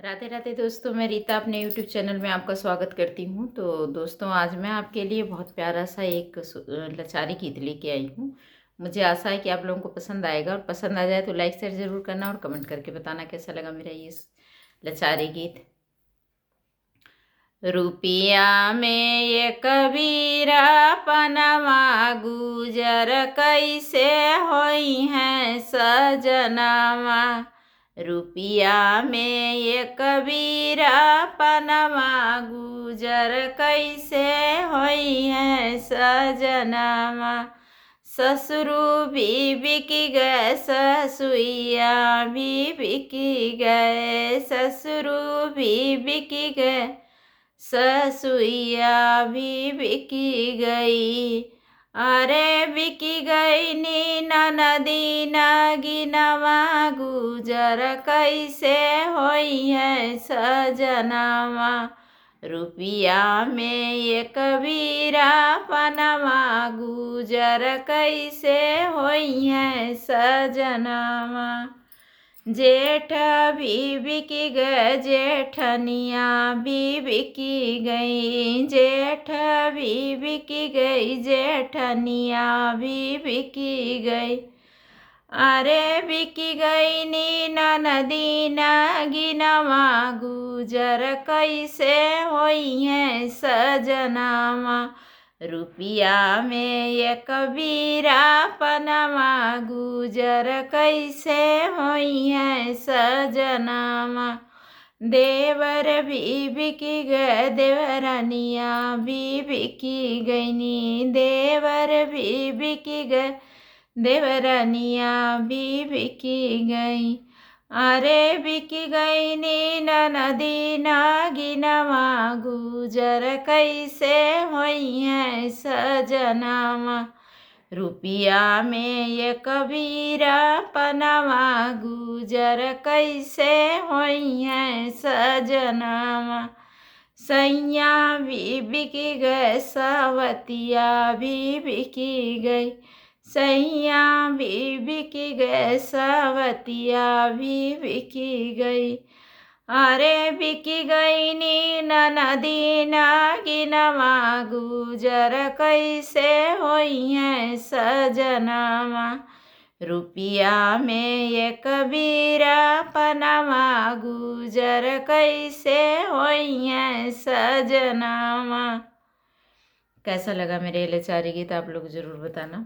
राधे राधे दोस्तों, मैं रीता अपने यूट्यूब चैनल में आपका स्वागत करती हूँ। तो दोस्तों, आज मैं आपके लिए बहुत प्यारा सा एक लचारी गीत लेके आई हूँ। मुझे आशा है कि आप लोगों को पसंद आएगा, और पसंद आ जाए तो लाइक शेयर ज़रूर करना और कमेंट करके बताना कैसा लगा मेरा ये लचारी गीत। रुपिया में ये कबीरा पनमा गुजर कैसे होई है सजनामा। रुपिया में ये कबीरा पनमा गुजर कैसे होई है सजनामा। ससुरु भी बिकी गए ससुइया भी बिकी गए, ससुरु भी बिकी गए ससुइया भी बिकी गई। अरे बिकी गई नी नदी नगिनवा गुजर कैसे होई है सजनावा। रुपिया में ये कबीरा पनमा गुजर कैसे होई है सजनावा। जेठ भी बिकी गए जेठनिया भी बिकी गई, जेठ भी बिकी गई जेठनिया भी बिकी गई। अरे बिकी गई नी नदी नगिनवा गुजर कैसे होई है सजनामा। रुपिया में ये कबीरा पनमा गुजर कैसे होई है सजनामा। देवर भी बिकी गए देवरानिया भी बिकी गई नी, देवर भी बिकी गए देवरानिया भी बिकी गई। अरे बिकी गई नी नदी नगिनवा गुजर कैसे होई है सजनामा। रुपिया में ये कबीरा पनमा गुजर कैसे होई है सजनामा। सैया भी बिकी गए सवतिया भी बिकी गई, सैया भी बिकी गए सवतिया भी बिकी गई। अरे बिकी गई नी नदी नगिनवा गुजर कैसे होई है सजनामा। रुपिया में ये कबीरा पनमा गुजर कैसे होई है सजनामा। कैसा लगा मेरे लचारी गीत आप लोग ज़रूर बताना।